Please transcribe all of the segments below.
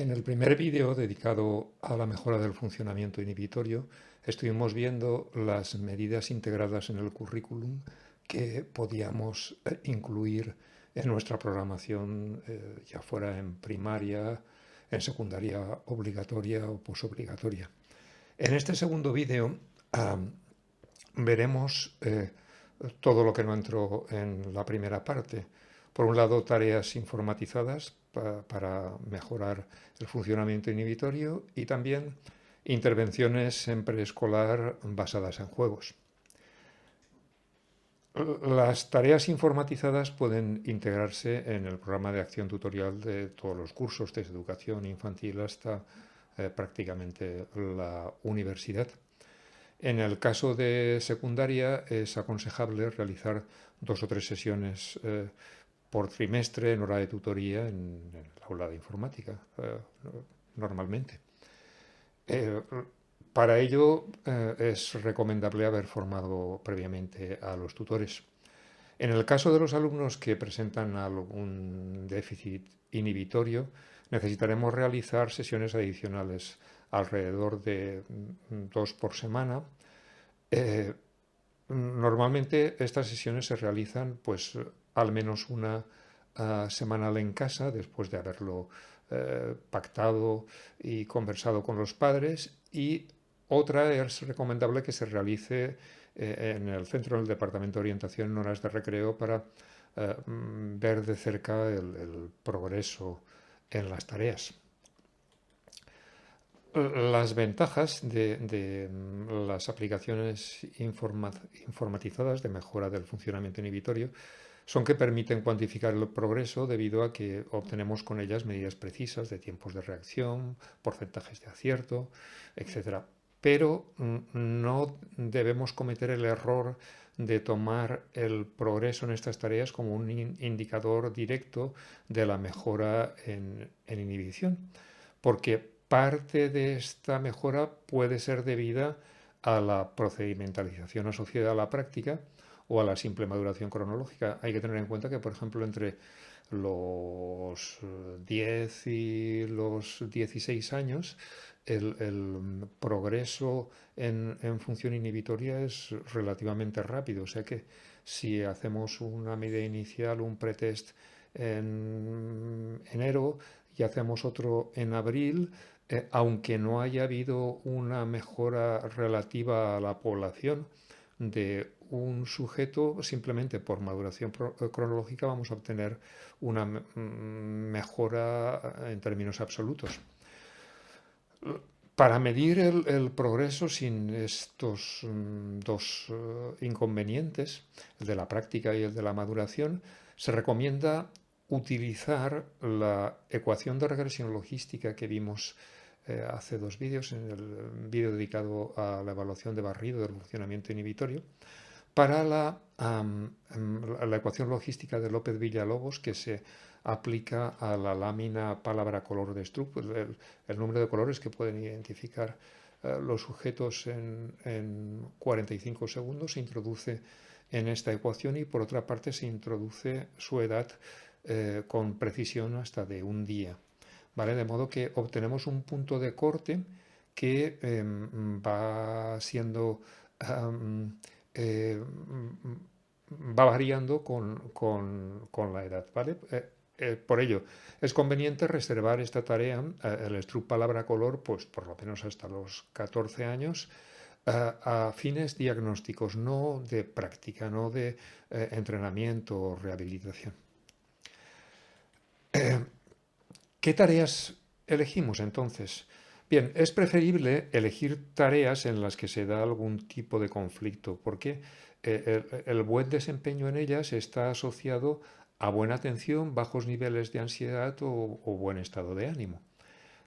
En el primer vídeo dedicado a la mejora del funcionamiento inhibitorio, estuvimos viendo las medidas integradas en el currículum que podíamos incluir en nuestra programación, ya fuera en primaria, en secundaria obligatoria o posobligatoria. En este segundo vídeo veremos todo lo que no entró en la primera parte. Por un lado, tareas informatizadas para mejorar el funcionamiento inhibitorio y también intervenciones en preescolar basadas en juegos. Las tareas informatizadas pueden integrarse en el programa de acción tutorial de todos los cursos, desde educación infantil hasta prácticamente la universidad. En el caso de secundaria es aconsejable realizar 2 o 3 sesiones por trimestre en hora de tutoría en el aula de informática, normalmente. Para ello es recomendable haber formado previamente a los tutores. En el caso de los alumnos que presentan algún déficit inhibitorio, necesitaremos realizar sesiones adicionales alrededor de 2 por semana. Normalmente estas sesiones se realizan pues al menos una semanal en casa después de haberlo pactado y conversado con los padres, y otra es recomendable que se realice en el centro del Departamento de Orientación en horas de recreo para ver de cerca el progreso en las tareas. Las ventajas de las aplicaciones informatizadas de mejora del funcionamiento inhibitorio son que permiten cuantificar el progreso debido a que obtenemos con ellas medidas precisas de tiempos de reacción, porcentajes de acierto, etc. Pero no debemos cometer el error de tomar el progreso en estas tareas como un indicador directo de la mejora en inhibición, porque parte de esta mejora puede ser debida a la procedimentalización asociada a la práctica o a la simple maduración cronológica. Hay que tener en cuenta que, por ejemplo, entre los 10 y los 16 años, el progreso en función inhibitoria es relativamente rápido. O sea que si hacemos una medida inicial, un pretest en enero y hacemos otro en abril, aunque no haya habido una mejora relativa a la población de un sujeto, simplemente por maduración cronológica vamos a obtener una mejora en términos absolutos. Para medir el progreso sin estos dos inconvenientes, el de la práctica y el de la maduración, se recomienda utilizar la ecuación de regresión logística que vimos hace 2 vídeos, en el vídeo dedicado a la evaluación de barrido del funcionamiento inhibitorio, para la ecuación logística de López Villalobos, que se aplica a la lámina palabra color de Stroop, el número de colores que pueden identificar los sujetos en 45 segundos se introduce en esta ecuación, y por otra parte se introduce su edad con precisión hasta de un día. ¿Vale? De modo que obtenemos un punto de corte que va siendo va variando con la edad, ¿vale? Por ello, es conveniente reservar esta tarea, el Stroop palabra color, pues por lo menos hasta los 14 años, a fines diagnósticos, no de práctica, no de entrenamiento o rehabilitación. ¿Qué tareas elegimos entonces? Bien, es preferible elegir tareas en las que se da algún tipo de conflicto, porque el buen desempeño en ellas está asociado a buena atención, bajos niveles de ansiedad o buen estado de ánimo.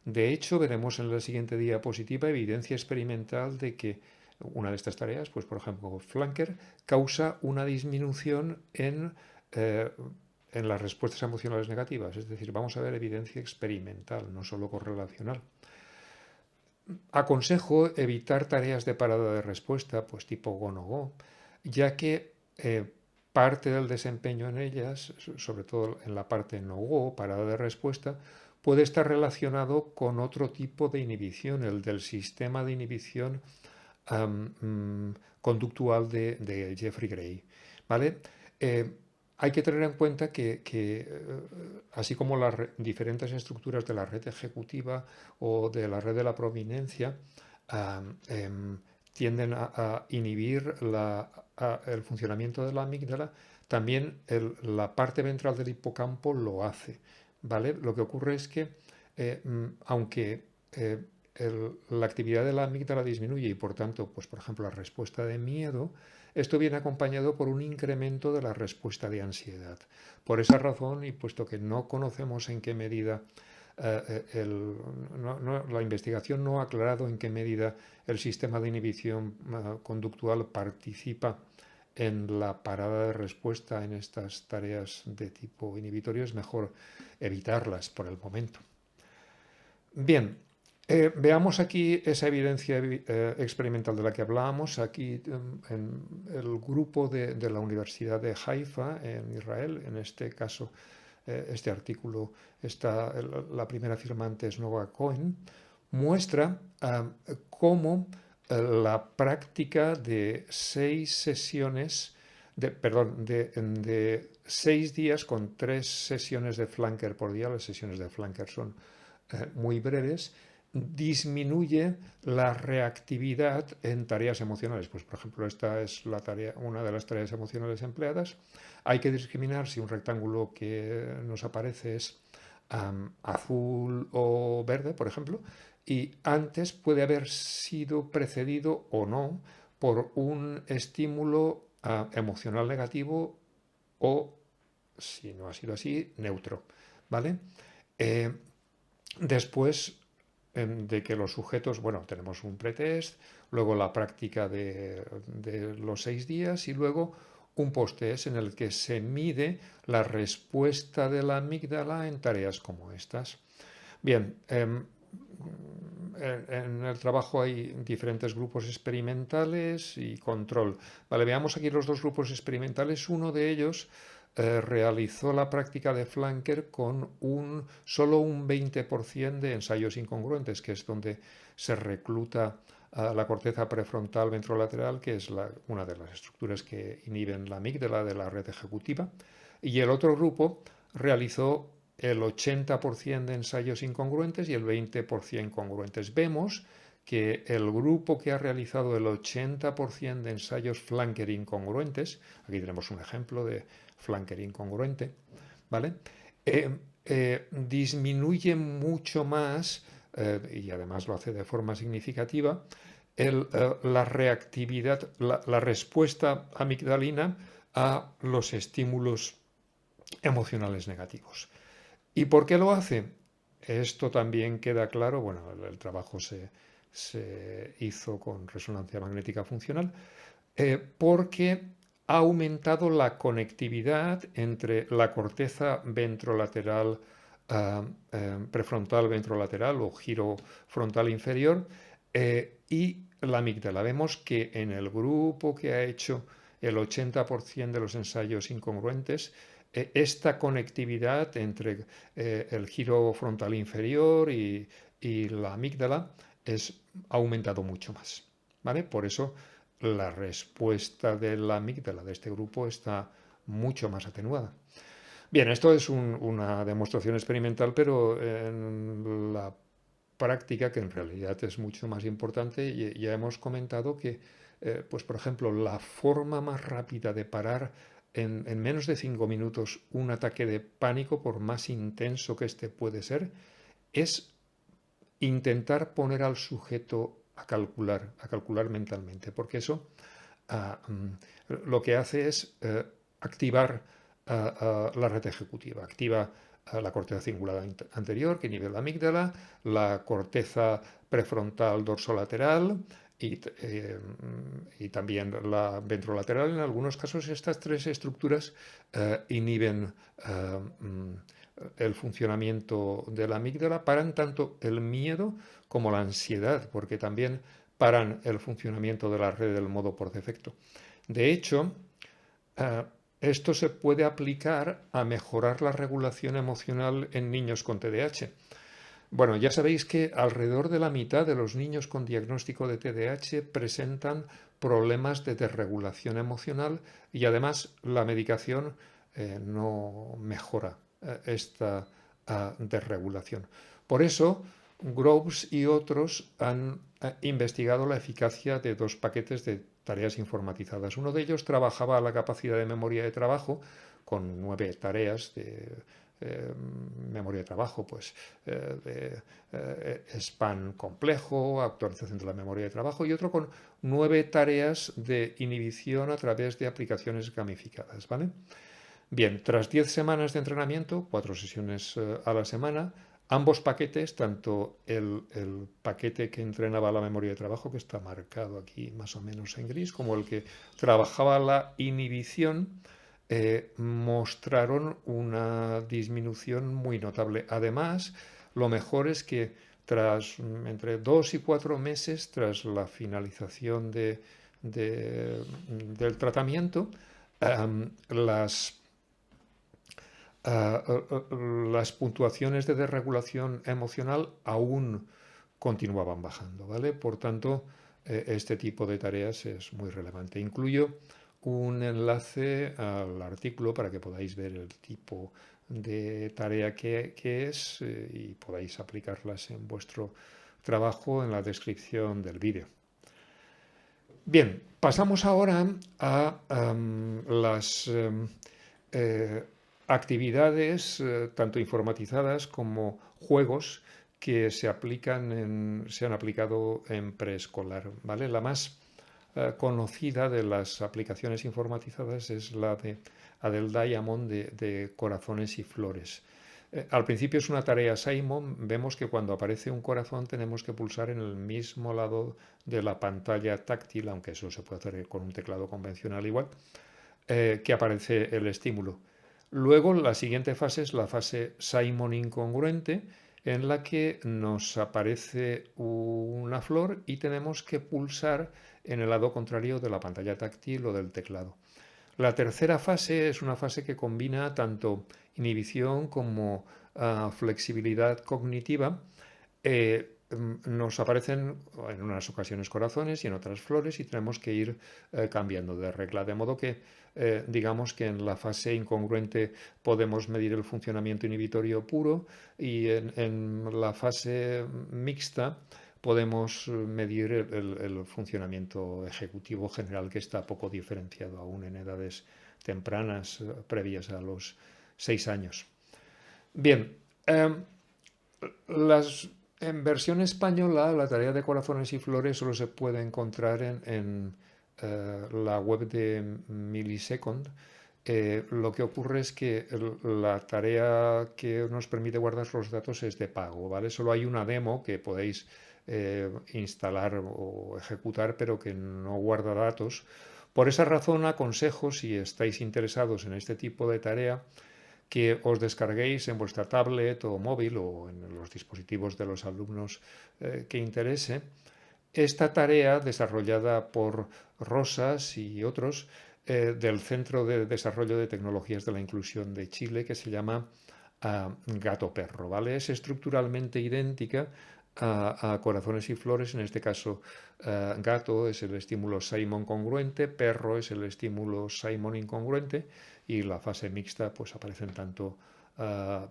De hecho, veremos en la siguiente diapositiva evidencia experimental de que una de estas tareas, pues por ejemplo, Flanker, causa una disminución en las respuestas emocionales negativas. Es decir, vamos a ver evidencia experimental, no solo correlacional. Aconsejo evitar tareas de parada de respuesta, pues tipo go no go, ya que parte del desempeño en ellas, sobre todo en la parte no go, parada de respuesta, puede estar relacionado con otro tipo de inhibición, el del sistema de inhibición conductual de Jeffrey Gray. ¿Vale? Eh, hay que tener en cuenta que así como las diferentes estructuras de la red ejecutiva o de la red de la prominencia tienden a inhibir el funcionamiento de la amígdala, también la parte ventral del hipocampo lo hace. ¿Vale? Lo que ocurre es que aunque la actividad de la amígdala disminuye y por tanto, pues por ejemplo, la respuesta de miedo, esto viene acompañado por un incremento de la respuesta de ansiedad. Por esa razón, y puesto que no conocemos en qué medida la investigación no ha aclarado en qué medida el sistema de inhibición conductual participa en la parada de respuesta en estas tareas de tipo inhibitorio, es mejor evitarlas por el momento. Bien, veamos aquí esa evidencia experimental de la que hablábamos. Aquí en el grupo de la Universidad de Haifa, en Israel, en este caso, este artículo, la primera firmante es Nova Cohen, muestra cómo la práctica de 6 sesiones, de 6 días con 3 sesiones de flanker por día, las sesiones de flanker son muy breves, disminuye la reactividad en tareas emocionales. Pues, por ejemplo, esta es una de las tareas emocionales empleadas. Hay que discriminar si un rectángulo que nos aparece es azul o verde, por ejemplo, y antes puede haber sido precedido o no por un estímulo emocional negativo o, si no ha sido así, neutro. ¿Vale? Después de que los sujetos, bueno, tenemos un pretest, luego la práctica de los 6 días y luego un posttest en el que se mide la respuesta de la amígdala en tareas como estas. Bien, en el trabajo hay diferentes grupos experimentales y control. Vale, veamos aquí los dos grupos experimentales. Uno de ellos realizó la práctica de flanker con solo un 20% de ensayos incongruentes, que es donde se recluta la corteza prefrontal ventrolateral, que es una de las estructuras que inhiben la amígdala de la red ejecutiva. Y el otro grupo realizó el 80% de ensayos incongruentes y el 20% congruentes. Vemos que el grupo que ha realizado el 80% de ensayos flanker incongruentes, aquí tenemos un ejemplo de flanker incongruente, ¿vale? Disminuye mucho más, y además lo hace de forma significativa, la reactividad, la respuesta amigdalina a los estímulos emocionales negativos. ¿Y por qué lo hace? Esto también queda claro, bueno, el trabajo se hizo con resonancia magnética funcional, porque ha aumentado la conectividad entre la corteza ventrolateral, prefrontal ventrolateral o giro frontal inferior y la amígdala. Vemos que en el grupo que ha hecho el 80% de los ensayos incongruentes, esta conectividad entre el giro frontal inferior y la amígdala ha aumentado mucho más. ¿Vale? Por eso la respuesta de la amígdala de este grupo está mucho más atenuada. Bien, esto es una demostración experimental, pero en la práctica, que en realidad es mucho más importante, ya hemos comentado que, pues por ejemplo, la forma más rápida de parar en menos de 5 minutos un ataque de pánico, por más intenso que este puede ser, es intentar poner al sujeto a calcular mentalmente, porque eso lo que hace es activar la red ejecutiva, activa la corteza cingulada anterior, que inhibe la amígdala, la corteza prefrontal dorsolateral y también la ventrolateral. En algunos casos estas 3 estructuras inhiben el funcionamiento de la amígdala, paran tanto el miedo como la ansiedad, porque también paran el funcionamiento de la red del modo por defecto. De hecho, esto se puede aplicar a mejorar la regulación emocional en niños con TDAH. Bueno, ya sabéis que alrededor de la mitad de los niños con diagnóstico de TDAH presentan problemas de desregulación emocional y además la medicación no mejora esta desregulación. Por eso, Groves y otros han investigado la eficacia de dos paquetes de tareas informatizadas. Uno de ellos trabajaba la capacidad de memoria de trabajo con 9 tareas de memoria de trabajo, pues span complejo, actualización de la memoria de trabajo, y otro con 9 tareas de inhibición a través de aplicaciones gamificadas, ¿vale? Bien, tras 10 semanas de entrenamiento, 4 sesiones a la semana, ambos paquetes, tanto el paquete que entrenaba la memoria de trabajo, que está marcado aquí más o menos en gris, como el que trabajaba la inhibición, mostraron una disminución muy notable. Además, lo mejor es que tras entre 2 y 4 meses tras la finalización del tratamiento, las las puntuaciones de desregulación emocional aún continuaban bajando, ¿vale? Por tanto, este tipo de tareas es muy relevante. Incluyo un enlace al artículo para que podáis ver el tipo de tarea que es y podáis aplicarlas en vuestro trabajo en la descripción del vídeo. Bien, pasamos ahora a las eh, actividades tanto informatizadas como juegos que se han aplicado en preescolar, ¿vale? La más conocida de las aplicaciones informatizadas es la de Adele Diamond de corazones y flores. Al principio es una tarea Simon, vemos que cuando aparece un corazón tenemos que pulsar en el mismo lado de la pantalla táctil, aunque eso se puede hacer con un teclado convencional igual, que aparece el estímulo. Luego la siguiente fase es la fase Simon incongruente, en la que nos aparece una flor y tenemos que pulsar en el lado contrario de la pantalla táctil o del teclado. La tercera fase es una fase que combina tanto inhibición como flexibilidad cognitiva. Nos aparecen en unas ocasiones corazones y en otras flores y tenemos que ir cambiando de regla, de modo que digamos que en la fase incongruente podemos medir el funcionamiento inhibitorio puro y en la fase mixta podemos medir el funcionamiento ejecutivo general, que está poco diferenciado aún en edades tempranas previas a los 6 años. Bien, en versión española, la tarea de corazones y flores solo se puede encontrar en la web de Millisecond. Lo que ocurre es que la tarea que nos permite guardar los datos es de pago, ¿vale? Solo hay una demo que podéis instalar o ejecutar, pero que no guarda datos. Por esa razón aconsejo, si estáis interesados en este tipo de tarea, que os descarguéis en vuestra tablet o móvil o en los dispositivos de los alumnos que interese esta tarea desarrollada por Rosas y otros del Centro de Desarrollo de Tecnologías de la Inclusión de Chile, que se llama Gato Perro, ¿vale? Es estructuralmente idéntica a corazones y flores, en este caso gato es el estímulo Simon congruente, perro es el estímulo Simon incongruente y la fase mixta pues aparecen tanto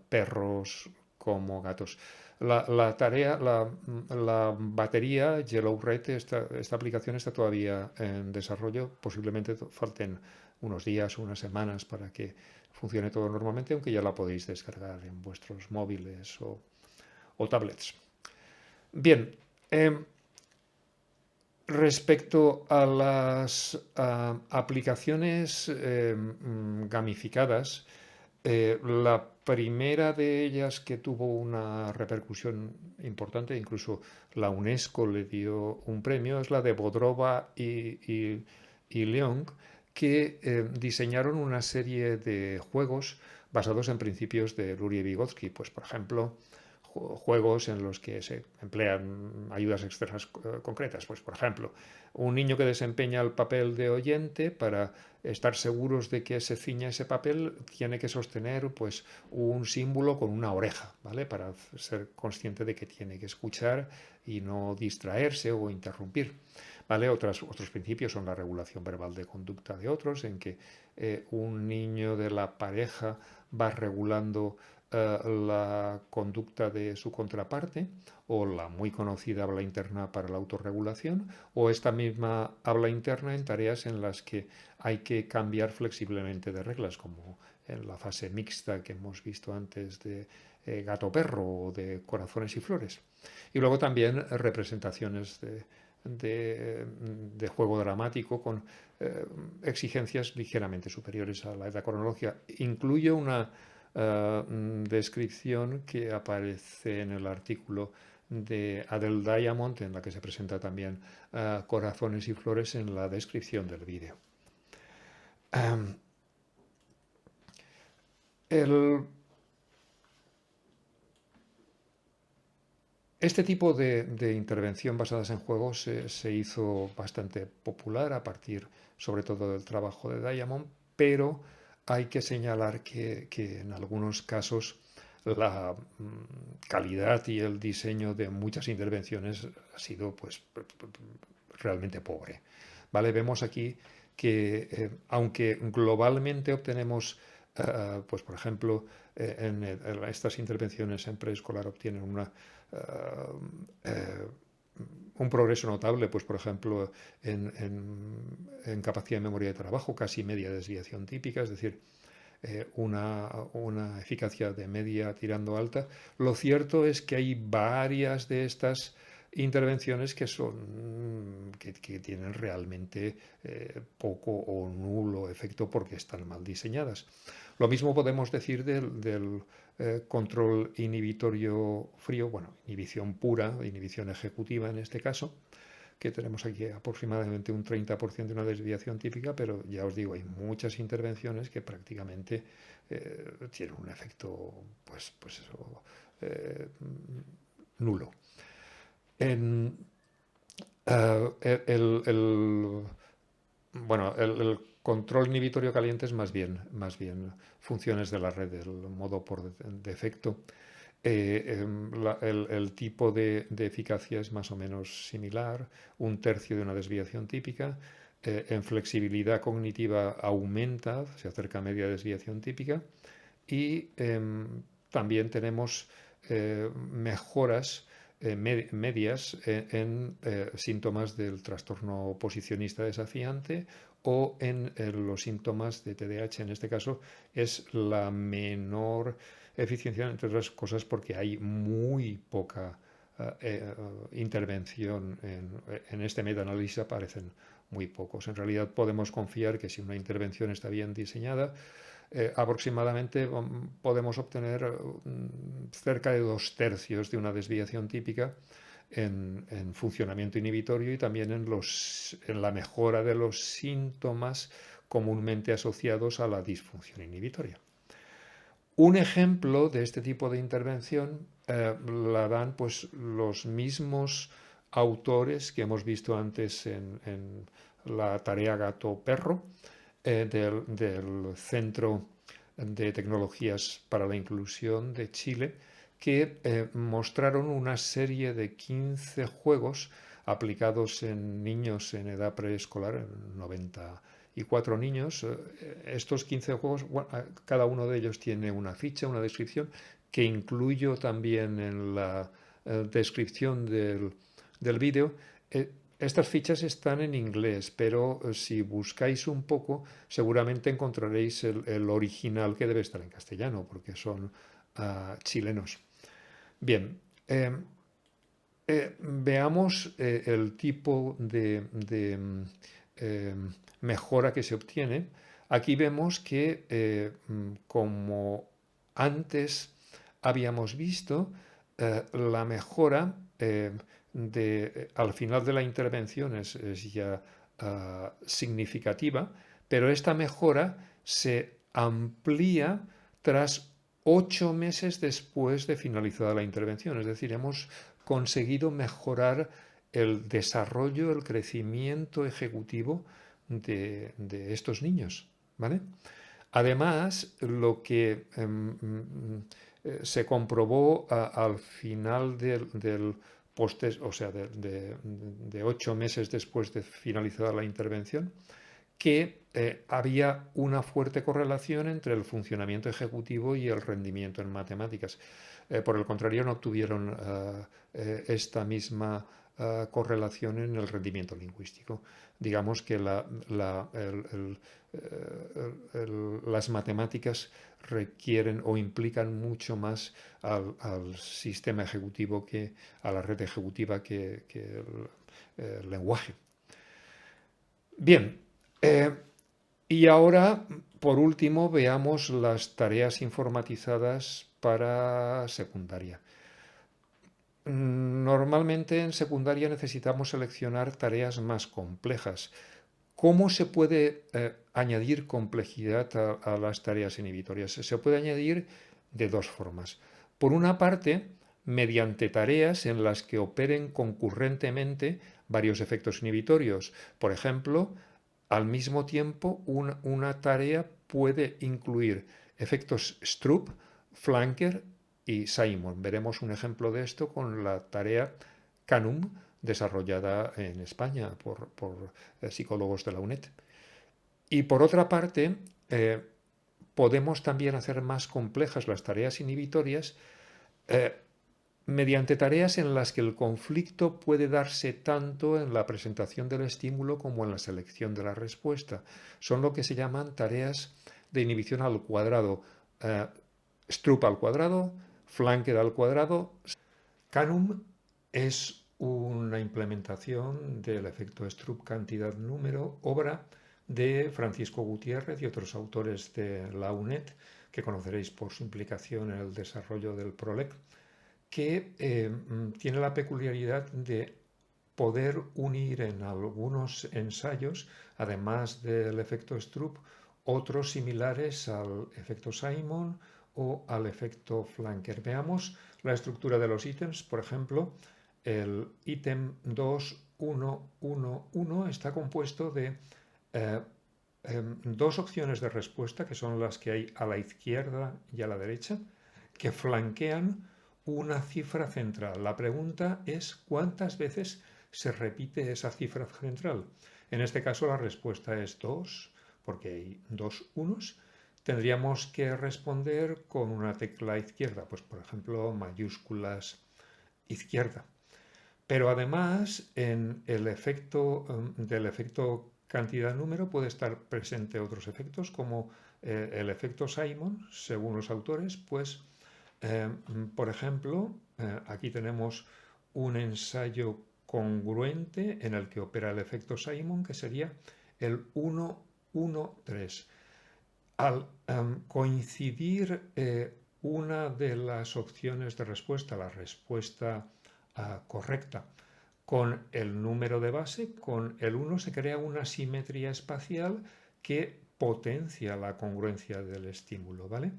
perros como gatos. La batería Yellow Red, esta aplicación está todavía en desarrollo, posiblemente falten unos días o unas semanas para que funcione todo normalmente, aunque ya la podéis descargar en vuestros móviles o tablets. Bien, respecto a las aplicaciones gamificadas, la primera de ellas que tuvo una repercusión importante, incluso la UNESCO le dio un premio, es la de Bodrova y Leong, que diseñaron una serie de juegos basados en principios de Luria y Vygotsky. Pues, por ejemplo, juegos en los que se emplean ayudas externas concretas. Pues, por ejemplo, un niño que desempeña el papel de oyente, para estar seguros de que se ciña ese papel, tiene que sostener pues un símbolo con una oreja, ¿vale? Para ser consciente de que tiene que escuchar y no distraerse o interrumpir. ¿Vale? Otros principios son la regulación verbal de conducta de otros, en que un niño de la pareja va regulando la conducta de su contraparte, o la muy conocida habla interna para la autorregulación, o esta misma habla interna en tareas en las que hay que cambiar flexiblemente de reglas, como en la fase mixta que hemos visto antes de gato-perro o de corazones y flores. Y luego también representaciones de juego dramático con exigencias ligeramente superiores a la edad cronológica. Incluyo una descripción que aparece en el artículo de Adele Diamond, en la que se presenta también corazones y flores en la descripción del vídeo. Este tipo de intervención basadas en juegos se hizo bastante popular a partir, sobre todo, del trabajo de Diamond, pero hay que señalar que en algunos casos la calidad y el diseño de muchas intervenciones ha sido pues realmente pobre. ¿Vale? Vemos aquí que aunque globalmente obtenemos pues por ejemplo en estas intervenciones en preescolar obtienen un progreso notable, pues por ejemplo en capacidad de memoria de trabajo, casi media desviación típica, es decir, una eficacia de media tirando alta. Lo cierto es que hay varias de estas intervenciones que tienen realmente poco o nulo efecto porque están mal diseñadas. Lo mismo podemos decir del control inhibitorio frío, bueno, inhibición pura, inhibición ejecutiva en este caso, que tenemos aquí aproximadamente un 30% de una desviación típica, pero ya os digo, hay muchas intervenciones que prácticamente tienen un efecto pues eso, nulo. En, el control inhibitorio caliente es más bien funciones de la red, el modo por defecto. El tipo de eficacia es más o menos similar, un tercio de una desviación típica. En flexibilidad cognitiva aumenta, se acerca a media desviación típica. Y también tenemos mejoras medias en síntomas del trastorno oposicionista desafiante o en los síntomas de TDAH. En este caso es la menor eficiencia, entre otras cosas, porque hay muy poca intervención en este metaanálisis. Aparecen muy pocos. En realidad podemos confiar que si una intervención está bien diseñada, aproximadamente podemos obtener cerca de 2/3 de una desviación típica en funcionamiento inhibitorio y también en la mejora de los síntomas comúnmente asociados a la disfunción inhibitoria. Un ejemplo de este tipo de intervención la dan pues los mismos autores que hemos visto antes en la tarea gato-perro, del Centro de Tecnologías para la Inclusión de Chile, que mostraron una serie de 15 juegos aplicados en niños en edad preescolar, en 94 niños. Estos 15 juegos, bueno, cada uno de ellos tiene una ficha, una descripción, que incluyo también en la descripción del vídeo. Estas fichas están en inglés, pero si buscáis un poco, seguramente encontraréis el original, que debe estar en castellano, porque son chilenos. Bien, veamos el tipo de mejora que se obtiene. Aquí vemos que, como antes habíamos visto, la mejora al final de la intervención es ya significativa, pero esta mejora se amplía tras 8 meses después de finalizada la intervención. Es decir, hemos conseguido mejorar el desarrollo, el crecimiento ejecutivo de estos niños, ¿vale? Además, lo que se comprobó al final del o sea, de 8 meses después de finalizada la intervención, que había una fuerte correlación entre el funcionamiento ejecutivo y el rendimiento en matemáticas. Por el contrario, no obtuvieron esta misma correlación en el rendimiento lingüístico. Digamos que las matemáticas requieren o implican mucho más al sistema ejecutivo a la red ejecutiva que el lenguaje. Bien, y ahora, por último, veamos las tareas informatizadas para secundaria. Normalmente en secundaria necesitamos seleccionar tareas más complejas. ¿Cómo se puede añadir complejidad a las tareas inhibitorias? Se puede añadir de dos formas. Por una parte, mediante tareas en las que operen concurrentemente varios efectos inhibitorios. Por ejemplo, al mismo tiempo, una tarea puede incluir efectos Stroop, Flanker y Simon. Veremos un ejemplo de esto con la tarea Canum, desarrollada en España por psicólogos de la UNED. Y por otra parte, podemos también hacer más complejas las tareas inhibitorias mediante tareas en las que el conflicto puede darse tanto en la presentación del estímulo como en la selección de la respuesta. Son lo que se llaman tareas de inhibición al cuadrado. Stroop al cuadrado, Flanker al cuadrado. Canum es una implementación del efecto Stroop cantidad-número, obra de Francisco Gutiérrez y otros autores de la UNED, que conoceréis por su implicación en el desarrollo del PROLEC, que tiene la peculiaridad de poder unir en algunos ensayos, además del efecto Stroop, otros similares al efecto Simon o al efecto Flanker. Veamos la estructura de los ítems. Por ejemplo, el ítem 2111 está compuesto de dos opciones de respuesta, que son las que hay a la izquierda y a la derecha, que flanquean una cifra central. La pregunta es ¿cuántas veces se repite esa cifra central? En este caso la respuesta es 2, porque hay dos unos. Tendríamos que responder con una tecla izquierda, pues por ejemplo mayúsculas izquierda. Pero además en el efecto del efecto cantidad-número puede estar presente otros efectos como el efecto Simon, según los autores, pues por ejemplo, aquí tenemos un ensayo congruente en el que opera el efecto Simon, que sería el 1-1-3. Al coincidir una de las opciones de respuesta, la respuesta correcta, con el número de base, con el 1, se crea una simetría espacial que potencia la congruencia del estímulo, ¿vale?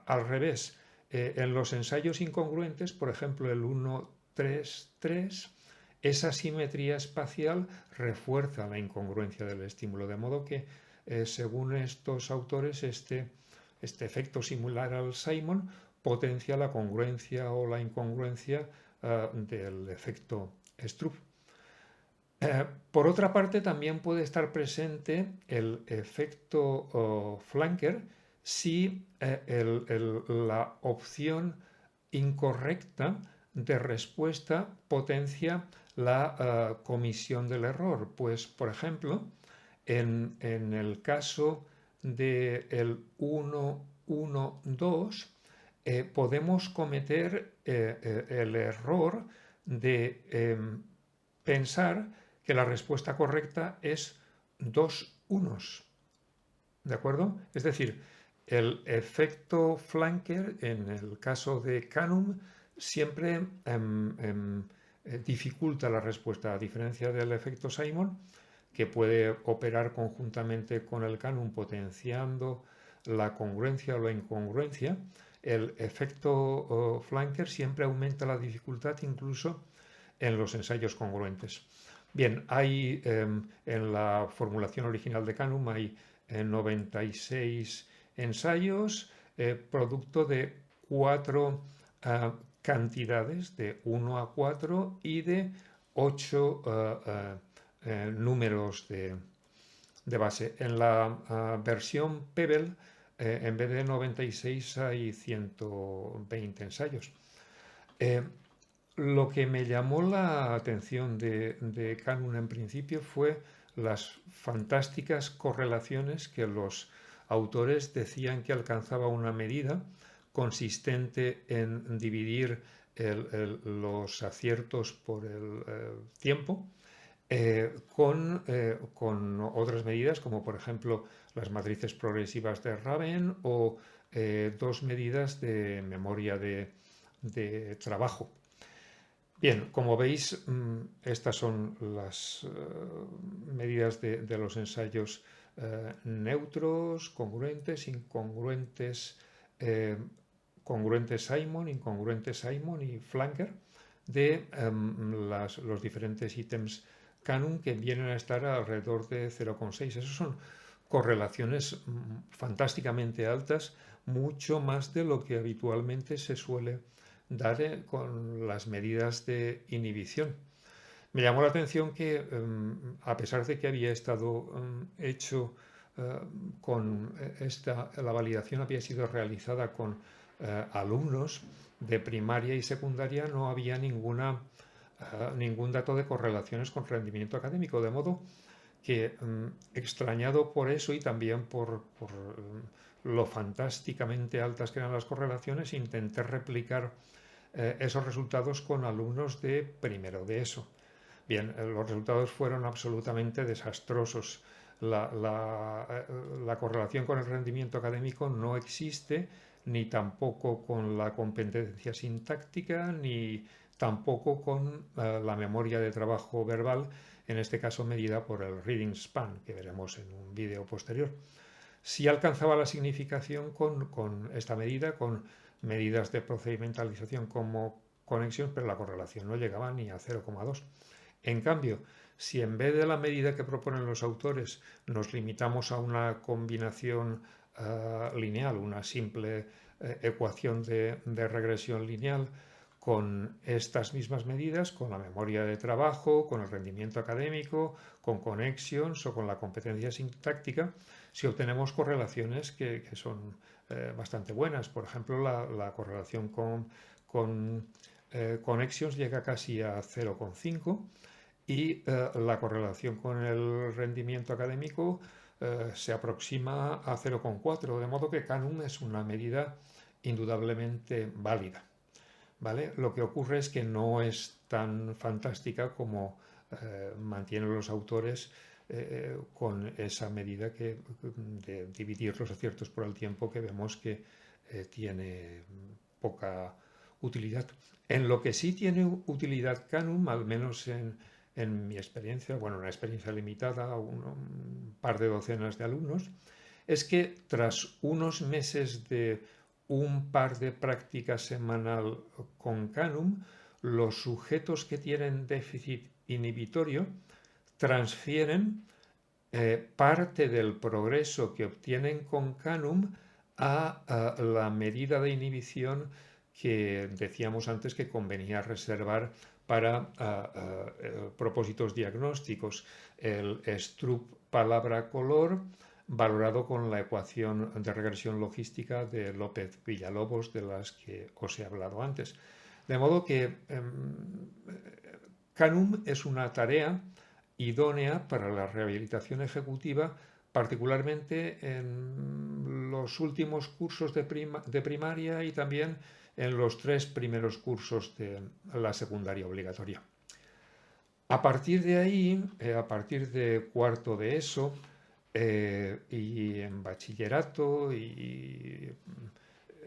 Al revés, en los ensayos incongruentes, por ejemplo el 1-3-3, esa simetría espacial refuerza la incongruencia del estímulo, de modo que, según estos autores, este efecto similar al Simon potencia la congruencia o la incongruencia del efecto Stroop. Por otra parte, también puede estar presente el efecto Flanker si la opción incorrecta de respuesta potencia la comisión del error. Pues, por ejemplo, en el caso del 1-1-2, podemos cometer el error de pensar que la respuesta correcta es 2 unos. ¿De acuerdo? Es decir, el efecto Flanker, en el caso de Canum, siempre dificulta la respuesta, a diferencia del efecto Simon, que puede operar conjuntamente con el Canum potenciando la congruencia o la incongruencia, el efecto flanker siempre aumenta la dificultad incluso en los ensayos congruentes. Bien, hay en la formulación original de Canum hay 96 ensayos, producto de 4 cantidades de 1 a 4 y de 8 números de base. En la versión Pebble, en vez de 96 hay 120 ensayos. Lo que me llamó la atención de Canum en principio fue las fantásticas correlaciones que los autores decían que alcanzaba una medida consistente en dividir los aciertos por el tiempo con otras medidas como por ejemplo las matrices progresivas de Raven o 2 medidas de memoria de trabajo. Bien, como veis, estas son las medidas de los ensayos neutros, congruentes, incongruentes, congruentes Simon, incongruentes Simon y flanker de los diferentes ítems Canum que vienen a estar alrededor de 0,6. Esas son correlaciones fantásticamente altas, mucho más de lo que habitualmente se suele dar con las medidas de inhibición. Me llamó la atención que, a pesar de que había estado hecho con la validación había sido realizada con alumnos de primaria y secundaria, no había ningún dato de correlaciones con rendimiento académico, de modo que, extrañado por eso y también por lo fantásticamente altas que eran las correlaciones, intenté replicar esos resultados con alumnos de primero de ESO. Bien, los resultados fueron absolutamente desastrosos. La correlación con el rendimiento académico no existe, ni tampoco con la competencia sintáctica, ni tampoco con la memoria de trabajo verbal, en este caso medida por el reading span, que veremos en un vídeo posterior. Sí alcanzaba la significación con esta medida, con medidas de procedimentalización como conexión, pero la correlación no llegaba ni a 0,2. En cambio, si en vez de la medida que proponen los autores nos limitamos a una combinación lineal, una simple ecuación de regresión lineal con estas mismas medidas, con la memoria de trabajo, con el rendimiento académico, con connections o con la competencia sintáctica, si obtenemos correlaciones que son bastante buenas. Por ejemplo, la correlación con connections llega casi a 0,5 y la correlación con el rendimiento académico se aproxima a 0,4, de modo que Canum es una medida indudablemente válida. ¿Vale? Lo que ocurre es que no es tan fantástica como mantienen los autores con esa medida de dividir los aciertos por el tiempo, que vemos que tiene poca utilidad. En lo que sí tiene utilidad Canum, al menos en mi experiencia, bueno, una experiencia limitada, un par de docenas de alumnos, es que tras unos meses de un par de prácticas semanal con Canum, los sujetos que tienen déficit inhibitorio transfieren parte del progreso que obtienen con Canum a la medida de inhibición que decíamos antes que convenía reservar para propósitos diagnósticos, el Stroop palabra-color valorado con la ecuación de regresión logística de López Villalobos, de las que os he hablado antes. De modo que Canum es una tarea idónea para la rehabilitación ejecutiva, particularmente en los últimos cursos de primaria y también en los 3 primeros cursos de la secundaria obligatoria. A partir de ahí, a partir de cuarto de ESO y en bachillerato y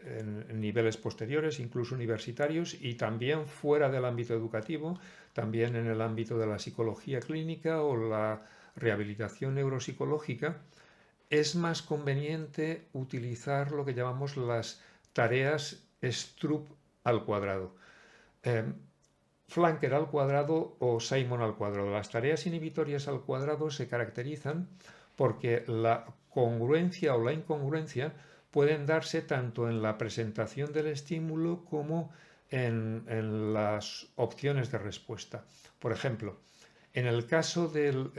en niveles posteriores, incluso universitarios, y también fuera del ámbito educativo, también en el ámbito de la psicología clínica o la rehabilitación neuropsicológica, es más conveniente utilizar lo que llamamos las tareas Stroop al cuadrado. Flanker al cuadrado o Simon al cuadrado. Las tareas inhibitorias al cuadrado se caracterizan porque la congruencia o la incongruencia pueden darse tanto en la presentación del estímulo como en las opciones de respuesta. Por ejemplo, en el caso del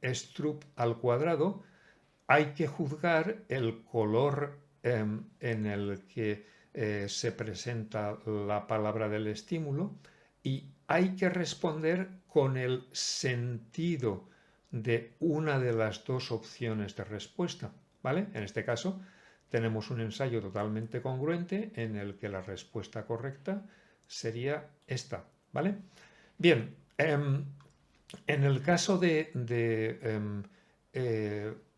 Stroop al cuadrado, hay que juzgar el color en el que se presenta la palabra del estímulo y hay que responder con el sentido de una de las dos opciones de respuesta, ¿vale? En este caso tenemos un ensayo totalmente congruente en el que la respuesta correcta sería esta, ¿vale? Bien, en el caso de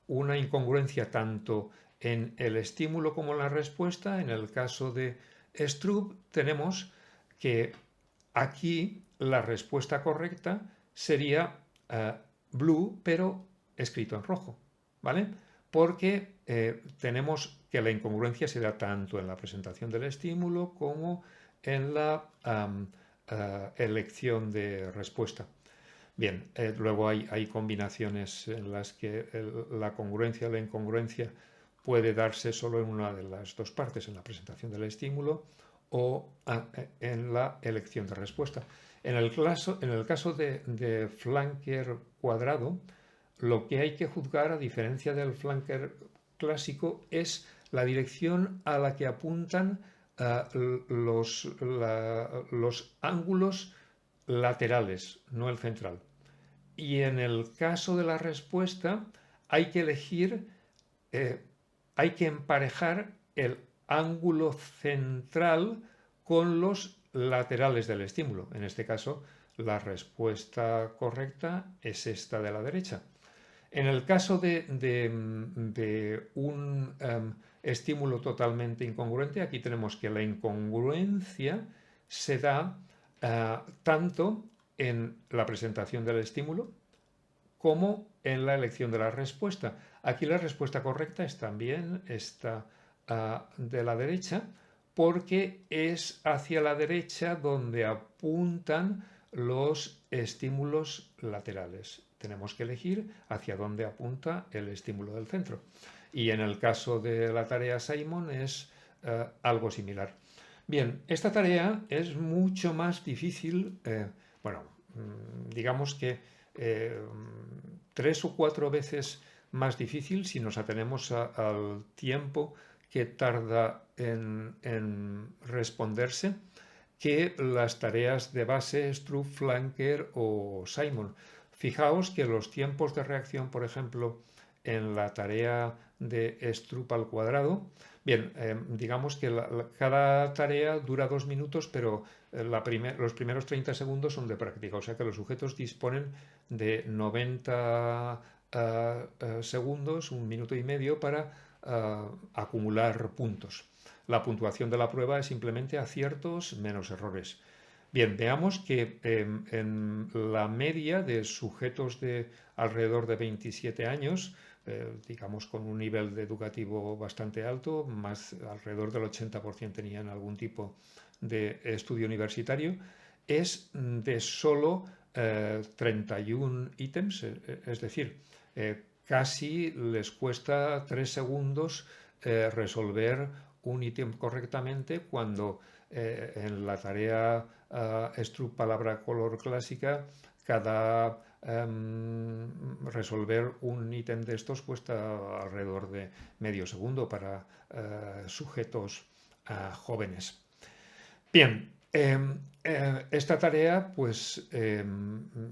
una incongruencia tanto en el estímulo como en la respuesta, en el caso de Stroop tenemos que aquí la respuesta correcta sería blue, pero escrito en rojo, ¿vale? Porque tenemos que la incongruencia se da tanto en la presentación del estímulo como en la elección de respuesta. Bien, luego hay combinaciones en las que la congruencia o la incongruencia puede darse solo en una de las dos partes, en la presentación del estímulo o en la elección de respuesta. En el caso de flanker cuadrado, lo que hay que juzgar, a diferencia del flanker clásico, es la dirección a la que apuntan los ángulos laterales, no el central. Y en el caso de la respuesta hay que elegir, hay que emparejar el ángulo central con los laterales del estímulo. En este caso, la respuesta correcta es esta de la derecha. En el caso de un estímulo totalmente incongruente, aquí tenemos que la incongruencia se da tanto en la presentación del estímulo como en la elección de la respuesta. Aquí la respuesta correcta es también esta de la derecha, porque es hacia la derecha donde apuntan los estímulos laterales. Tenemos que elegir hacia dónde apunta el estímulo del centro. Y en el caso de la tarea Simon es algo similar. Bien, esta tarea es mucho más difícil, digamos que 3 o 4 veces más difícil si nos atenemos al tiempo que tarda en responderse que las tareas de base Stroop, Flanker o Simon. Fijaos que los tiempos de reacción, por ejemplo, en la tarea de Stroop al cuadrado, bien, digamos que cada tarea dura 2 minutos, pero los primeros 30 segundos son de práctica, o sea que los sujetos disponen de 90 segundos, 1 minuto y medio, para acumular puntos. La puntuación de la prueba es simplemente aciertos menos errores. Bien, veamos que en la media de sujetos de alrededor de 27 años, digamos con un nivel educativo bastante alto, más alrededor del 80% tenían algún tipo de estudio universitario, es de solo 31 ítems, es decir, casi les cuesta 3 segundos resolver un ítem correctamente cuando en la tarea Stroop palabra color clásica cada resolver un ítem de estos cuesta alrededor de medio segundo para sujetos jóvenes. Bien, esta tarea, pues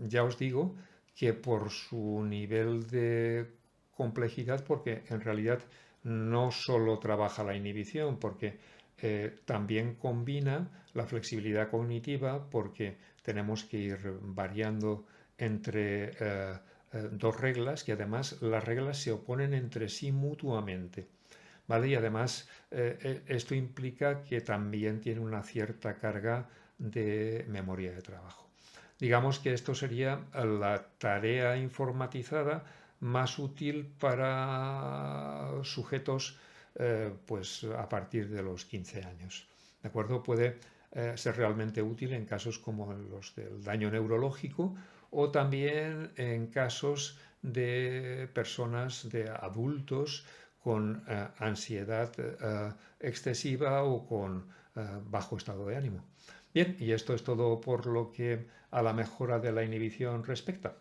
ya os digo que por su nivel de complejidad, porque en realidad no solo trabaja la inhibición, porque también combina la flexibilidad cognitiva, porque tenemos que ir variando entre dos reglas, que además las reglas se oponen entre sí mutuamente. ¿Vale? Y además esto implica que también tiene una cierta carga de memoria de trabajo. Digamos que esto sería la tarea informatizada más útil para sujetos pues a partir de los 15 años. ¿De acuerdo? Puede ser realmente útil en casos como los del daño neurológico o también en casos de personas, de adultos con ansiedad excesiva o con bajo estado de ánimo. Bien, y esto es todo por lo que a la mejora de la inhibición respecta.